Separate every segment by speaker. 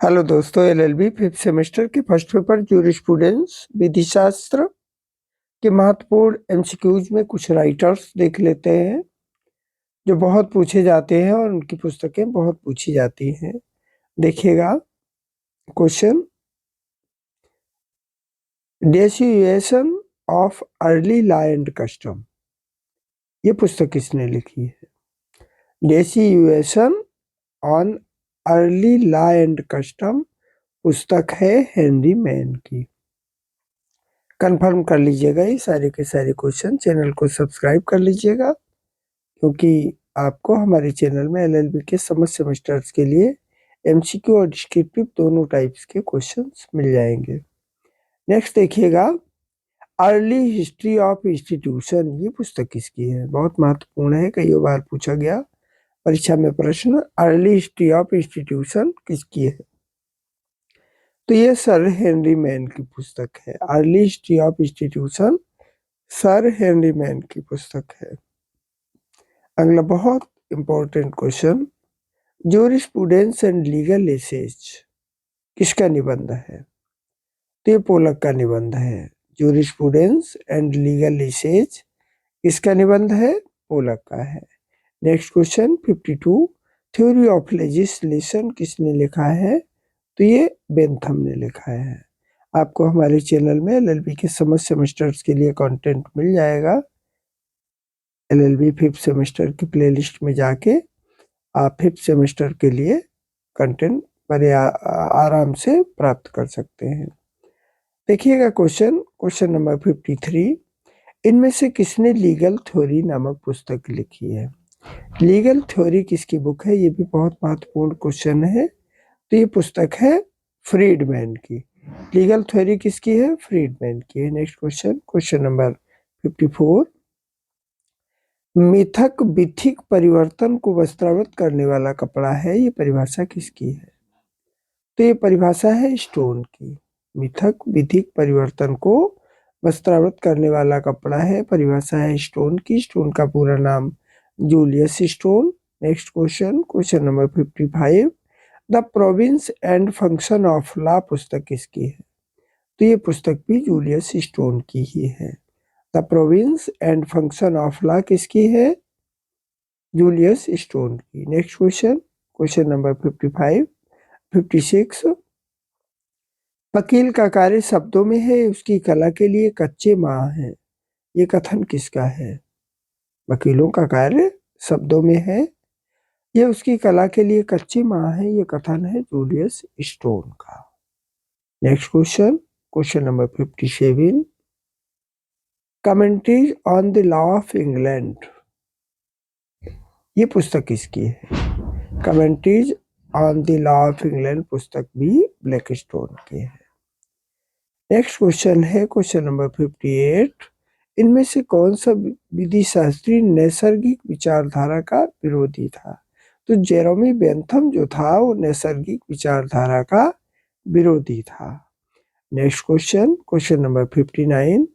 Speaker 1: Hello दोस्तों, LLB fifth semester के first paper jurisprudence विधि शास्त्र के महत्वपूर्ण एमसीक्यूज में कुछ राइटर्स देख लेते हैं जो बहुत पूछे जाते हैं और उनकी पुस्तकें बहुत पूछी जाती हैं। देखिएगा question, dissertation of early law and custom. ये पुस्तक किसने लिखी है? Dissertation on early law and custom पुस्तक है हेनरी मैन की। कंफर्म कर लीजिएगा ये सारे के सारे क्वेश्चन। चैनल को सब्सक्राइब कर लीजिएगा क्योंकि आपको हमारे चैनल में एलएलबी के समस्त सेमेस्टर्स के लिए एमसीक्यू और डिस्क्रिप्टिव दोनों टाइप्स के क्वेश्चंस मिल जाएंगे। नेक्स्ट देखिएगा, अर्ली हिस्ट्री ऑफ इंस्टीट्यूशन। ये पुस्तक किसकी है? बहुत महत्वपूर्ण है, कई बार पूछा गया परीक्षा में प्रश्न, अर्ली हिस्ट्री ऑफ इंस्टीट्यूशन किसकी है? तो ये सर हेनरी मैन की पुस्तक है। Early history of institution sir Henry Maine की पुस्तक है। अगला बहुत important question, jurisprudence and legal essays किसका निबंध है? तो ये पोलक का निबंध है। ज्यूरिस्प्रूडेंस एंड लीगल एसेज किसका निबंध है? पोलक का है। Next question 52, theory of legislation किसने लिखा है? तो ये बेंथम ने लिखा है। आपको हमारे चैनल में एलएलबी के समस्त सेमेस्टर्स के लिए कंटेंट मिल जाएगा। एलएलबी फिफ्थ सेमेस्टर की प्लेलिस्ट में जाके आप फिफ्थ सेमेस्टर के लिए कंटेंट बड़े आराम से प्राप्त कर सकते हैं। देखिएगा क्वेश्चन नंबर 53, इनमें से किसने लीगल थ्योरी नामक पुस्तक लिखी है? लीगल थ्योरी किसकी बुक है? ये भी बहुत महत्वपूर्ण क्वेश्चन है। तो ये पुस्तक है फ्रीडमैन की। लीगल थ्योरी किसकी है? फ्रीडमैन की है। नेक्स्ट क्वेश्चन नंबर 54, मिथक विथिक परिवर्तन को वस्त्रावृत करने वाला कपड़ा है, ये परिभाषा किसकी है? तो ये परिभाषा है स्टोन की। मिथक विथिक परिवर्तन को वस्त्रावृत करने वाला कपड़ा है, परिभाषा है स्टोन की। स्टोन का पूरा नाम Julius stone. Next question number 55, the province and function of law पुस्तक किसकी है? तो ये पुस्तक भी जूलियस स्टोन की ही है। The province and function of law किसकी है? जूलियस स्टोन की। नेक्स्ट क्वेश्चन नंबर 55, 56, वकील का कार्य शब्दों में है, उसकी कला के लिए कच्चे माँ है, ये कथन किसका है? वकीलों का कार्य शब्दों में है, ये उसकी कला के लिए कच्ची माँ है, ये कथन है जूलियस स्टोन का। Next question number 57, commentaries on the law of England, ये पुस्तक किसकी है? Commentaries on the law of England पुस्तक भी ब्लैकस्टोन की है। नेक्स्ट क्वेश्चन नंबर 58, इनमें से कौन सा विधि शास्त्री नैसर्गिक विचारधारा का विरोधी था? तो जेरोमी बेंथम जो था वो नैसर्गिक विचारधारा का विरोधी था। नेक्स्ट क्वेश्चन नंबर 59,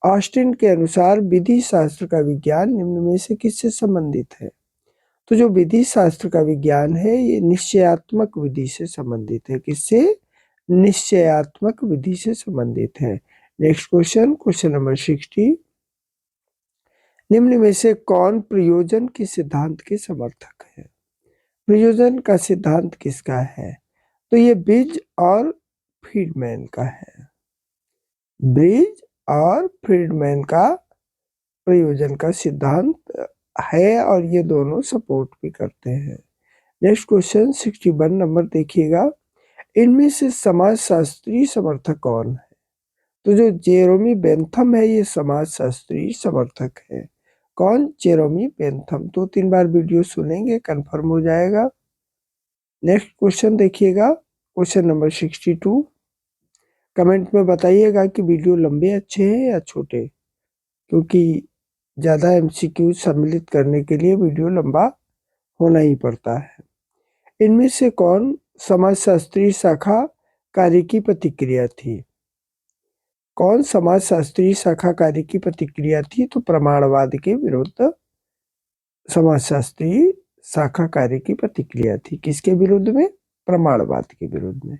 Speaker 1: ऑस्टिन के अनुसार विधि शास्त्र का विज्ञान निम्न में से किससे संबंधित है? तो जो विधि शास्त्र का विज्ञान है ये निश्चयात्मक विधि से संबंधित है। किससे? निश्चयात्मक विधि से संबंधित है। नेक्स्ट क्वेश्चन नंबर 60, निम्न में से कौन प्रयोजन के सिद्धांत के समर्थक है? प्रयोजन का सिद्धांत किसका है? तो ये ब्रिज और फ्रीडमैन का है। ब्रिज और फ्रीडमैन का प्रयोजन का सिद्धांत है और ये दोनों सपोर्ट भी करते हैं। नेक्स्ट क्वेश्चन 61 नंबर देखिएगा, इनमें से समाजशास्त्री समर्थक कौन है? तो जो जेरोमी बेंथम है ये समाजशास्त्री समर्थक है। कौन? जेरोमी बेंथम। 2-3 बार वीडियो सुनेंगे कंफर्म हो जाएगा। नेक्स्ट क्वेश्चन देखिएगा, क्वेश्चन नंबर 62, कमेंट में बताइएगा कि वीडियो लंबे अच्छे हैं या छोटे, क्योंकि ज़्यादा एमसीक्यू सम्मिलित करने के लिए वीडियो लंबा होना ही पड़ता है। इनमें से कौन समाजशास्त्री शाखा कार्य की प्रतिक्रिया थी? कौन समाजशास्त्री शाखा कार्य की प्रतिक्रिया थी? तो प्रमाणवाद के विरुद्ध समाजशास्त्री शाखा कार्य की प्रतिक्रिया थी। किसके विरुद्ध में? प्रमाणवाद के विरुद्ध में।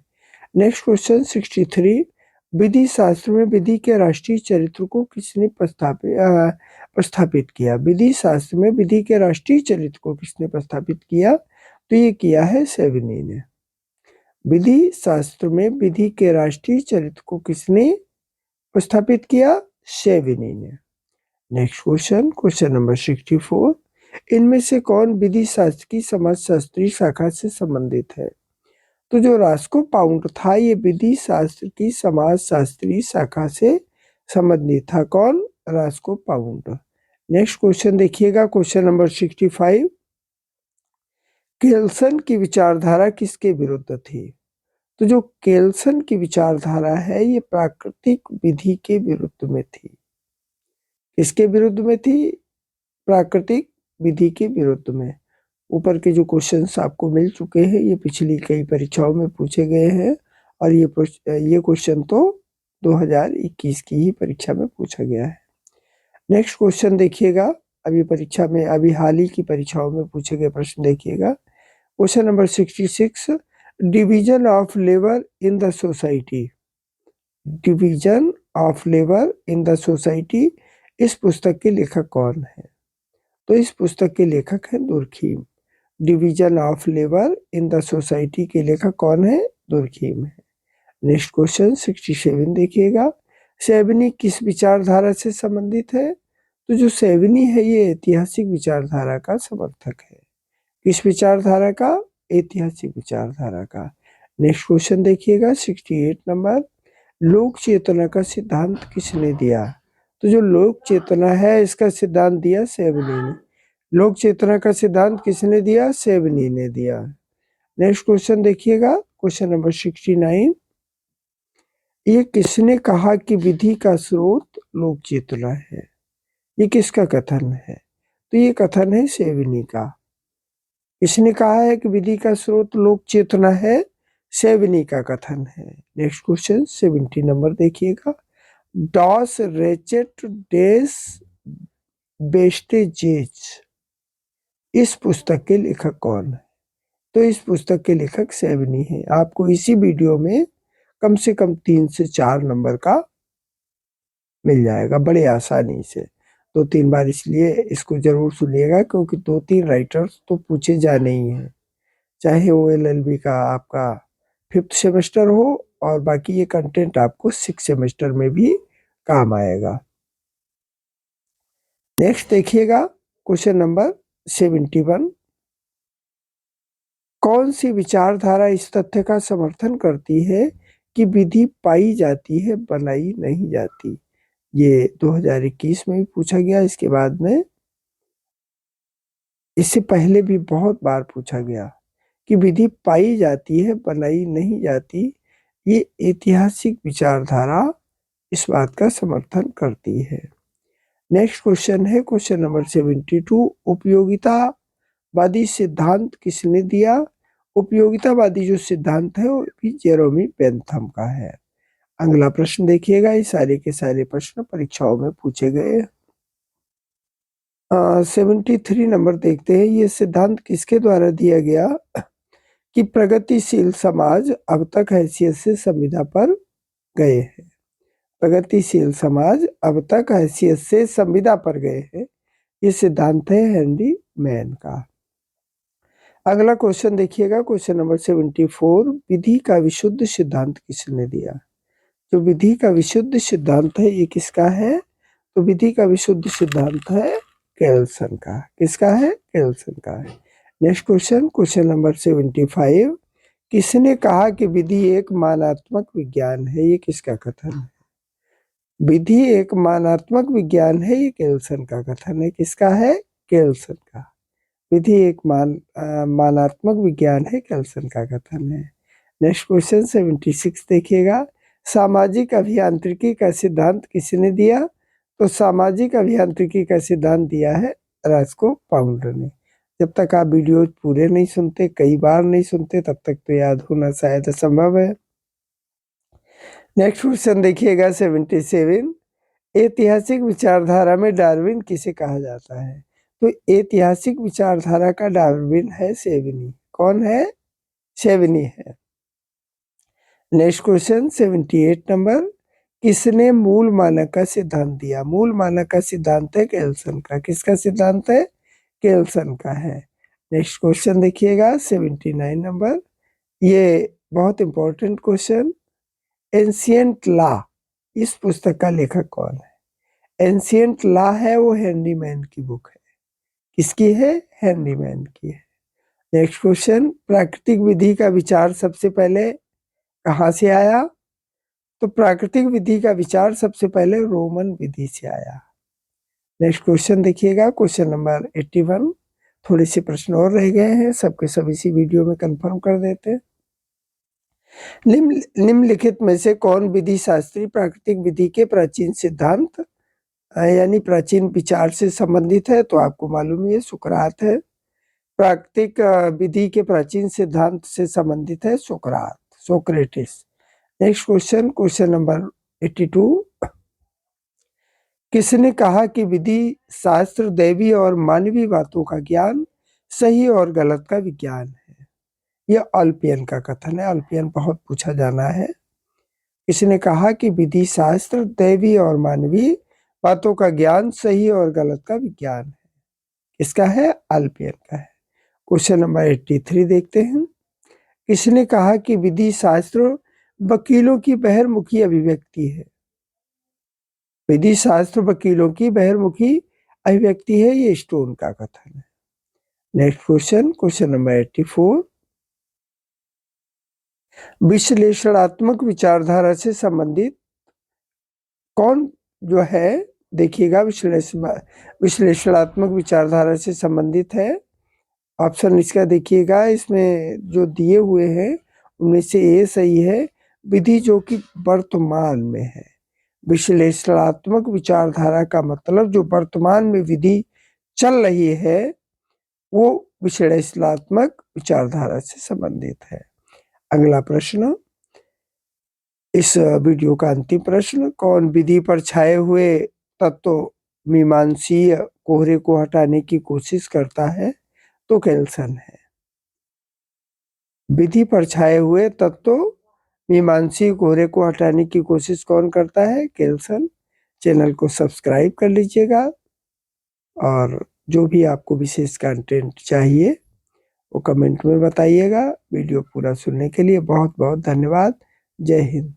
Speaker 1: नेक्स्ट क्वेश्चन 63, विधि शास्त्र में विधि के राष्ट्रीय चरित्र को किसने प्रस्थापित किया? विधि शास्त्र में विधि के राष्ट्रीय चरित्र को किसने प्रस्थापित किया? तो ये किया है सेवनी ने। विधि शास्त्र में विधि के राष्ट्रीय चरित्र को किसने प्रस्थापित किया? सेवनी ने। नेक्स्ट क्वेश्चन, क्वेश्चन नंबर 64, इनमें से कौन विधि शास्त्र की समाजशास्त्रीय शाखा से संबंधित है? तो जो रास्को पाउंड था ये विधि शास्त्र की समाजशास्त्रीय शाखा से संबंधित था। कौन? Roscoe pound. नेक्स्ट क्वेश्चन देखिएगा, क्वेश्चन नंबर 65, केल्सन की विचारधारा किसके विरुद्ध थी? तो जो केल्सन की विचारधारा है ये प्राकृतिक विधि के विरुद्ध में थी। किसके विरुद्ध में थी? प्राकृतिक विधि के विरुद्ध में। ऊपर के जो क्वेश्चंस आपको मिल चुके हैं ये पिछली कई परीक्षाओं में पूछे गए हैं और ये क्वेश्चन तो 2021 की ही परीक्षा में पूछा गया है। नेक्स्ट क्वेश्चन देखिएगा, अभी हाल ही की परीक्षाओं में पूछे गए प्रश्न देखिएगा। Question number 66, division of labour in the society. Division of labour in the society, इस पुस्तक के लेखक कौन है? तो इस पुस्तक के लेखक हैं Durkheim. Division of labour in the society के लेखक कौन है? दुर्खीम है। नेक्स्ट क्वेश्चन 67 देखिएगा, सेवनी किस विचारधारा से संबंधित है? तो जो सेवनी है ये ऐतिहासिक विचारधारा का समर्थक है। किस विचारधारा का? ऐतिहासिक विचारधारा का। नेक्स्ट क्वेश्चन देखिएगा 68 नंबर, लोक चेतना का सिद्धांत किसने दिया? तो जो लोक चेतना है इसका सिद्धांत दिया सेवनी ने। लोक चेतना का सिद्धांत किसने दिया? सेवनी ने दिया। नेक्स्ट क्वेश्चन देखिएगा, क्वेश्चन नंबर 69, ये किसने कहा कि विधि का स्रोत लोक चेतना है? ये किसका कथन है? तो ये कथन है सेवनी का। किसने कहा है कि विधि का स्रोत लोक चेतना है? सेवनी का कथन है। नेक्स्ट क्वेश्चन 70 नंबर देखिएगा, डॉस रेचेट डेस बेस्टेजेज, इस पुस्तक के लेखक कौन है? तो इस पुस्तक के लेखक सेवनी है। आपको इसी वीडियो में कम से कम 3 से 4 नंबर का मिल जाएगा बड़े आसानी से। 2-3 बार इसलिए इसको जरूर सुनिएगा क्योंकि 2-3 राइटर्स तो पूछे जाने ही हैं, चाहे वो LLB का आपका 5th सेमेस्टर हो और बाकी ये कंटेंट आपको 6th सेमेस्टर में भी काम आएगा। नेक्स्ट देखिएगा, क्वेश्चन नंबर 71, कौन सी विचारधारा इस तथ्य का समर्थन करती है कि विधि पाई जाती है, बनाई नहीं जाती? ये 2021 में भी पूछा गया, इसके बाद में इससे पहले भी बहुत बार पूछा गया कि विधि पाई जाती है, बनाई नहीं जाती। ये ऐतिहासिक विचारधारा इस बात का समर्थन करती है। नेक्स्ट क्वेश्चन है क्वेश्चन नंबर 72, उपयोगितावादी सिद्धांत किसने दिया? उपयोगितावादी जो सिद्धांत है वो भी जेरोमी बेंथम का है। अगला प्रश्न देखिएगा, ये सारे के सारे प्रश्न परीक्षाओं में पूछे गए। 73 नंबर देखते हैं, ये सिद्धांत किसके द्वारा दिया गया कि प्रगतिशील समाज अब तक हैसियत से संविदा पर गए हैं? प्रगतिशील समाज अब तक हैसियत से संविदा पर गए हैं, ये सिद्धांत है हेनरी मैन का। अगला क्वेश्चन देखिएगा, क्वेश्चन नंबर 74, विधि का विशुद्ध सिद्धांत किसने दिया? जो विधि का विशुद्ध सिद्धांत है ये किसका है? तो विधि का विशुद्ध सिद्धांत है केल्सन का। किसका है? केल्सन का है। नेक्स्ट क्वेश्चन, क्वेश्चन नंबर 75, किसने कहा कि विधि एक मानात्मक विज्ञान है? ये किसका कथन है? विधि एक मानात्मक विज्ञान है, ये केल्सन का कथन है। किसका है? केल्सन का। विधि एक मानात्मक विज्ञान है, केल्सन का कथन है। नेक्स्ट क्वेश्चन 76 देखिएगा, सामाजिक अभियांत्रिकी का सिद्धांत किसने दिया? तो सामाजिक अभियांत्रिकी का सिद्धांत दिया है रास्को पाउंड ने। जब तक आप वीडियो पूरे नहीं सुनते, कई बार नहीं सुनते, तब तक तो याद होना शायद असंभव है। नेक्स्ट क्वेश्चन देखिएगा 77, ऐतिहासिक विचारधारा में डार्विन किसे कहा जाता है? तो ऐतिहासिक विचारधारा का डार्विन है सेवनी। कौन है? 7 ही है। नेक्स्ट क्वेश्चन 78 नंबर, किसने मूल मानक का सिद्धांत दिया? मूल मानक का सिद्धांत है केल्सन का। किसका सिद्धांत है? केल्सन का है। नेक्स्ट क्वेश्चन देखिएगा 79 नंबर, ये बहुत इंपॉर्टेंट क्वेश्चन। एंशियंट लॉ, इस पुस्तक का लेखक कौन है? एंशियंट लॉ है वो हेनरी मैन की बुक है। किसकी है? हेनरी मैन की है। नेक्स्ट क्वेश्चन, प्राकृतिक विधि का विचार सबसे पहले कहाँ से आया? तो प्राकृतिक विधि का विचार सबसे पहले रोमन विधि से आया। नेक्स्ट क्वेश्चन देखिएगा, क्वेश्चन नंबर 81। थोड़े से प्रश्न और रह गए हैं, सबके सब इसी वीडियो में कंफर्म कर देते हैं। निम्नलिखित में से कौन विधि शास्त्री प्राकृतिक विधि के प्राचीन सिद्धांत यानी प्राचीन विचार से संबंधित है? तो आपको मालूम है सुकरात है। प्राकृतिक विधि के प्राचीन सिद्धांत से संबंधित है सुकरात, Socrates. Next question, question number 82। किसने कहा कि विधि शास्त्र दैवी और मानवीय बातों का ज्ञान, सही और गलत का विज्ञान है? यह अल्पियन का कथन है। अल्पियन बहुत पूछा जाना है। किसने कहा कि विधि शास्त्र दैवी और मानवीय बातों का ज्ञान, सही और गलत का विज्ञान है? किसका है? अल्पियन का है। क्वेश्चन नंबर 83 देखते हैं। किसने कहा कि विधि शास्त्र वकीलों की बहिर्मुखी अभिव्यक्ति है? विधि शास्त्र वकीलों की बहिर्मुखी अभिव्यक्ति है, ये स्टोन का कथन है। Next question, question number 84। विश्लेषणात्मक विचारधारा से संबंधित कौन जो है? देखिएगा, विश्लेषणात्मक विचारधारा से संबंधित है। ऑप्शन इसका देखिएगा, इसमें जो दिए हुए हैं उनमें से ए सही है, विधि जो कि वर्तमान में है। विश्लेषणात्मक विचारधारा का मतलब जो वर्तमान में विधि चल रही है वो विश्लेषणात्मक विचारधारा से संबंधित है। अगला प्रश्न, इस वीडियो का अंतिम प्रश्न, कौन विधि पर छाए हुए तत्व मीमांसीय कोहरे को हटाने की कोशिश करता है? तो केल्सन है। विधि पर छाए हुए तत्व मीमांसीय कोहरे को हटाने की कोशिश कौन करता है? केल्सन। चैनल को सब्सक्राइब कर लीजिएगा और जो भी आपको विशेष कंटेंट चाहिए वो कमेंट में बताइएगा। वीडियो पूरा सुनने के लिए बहुत बहुत धन्यवाद। जय हिंद।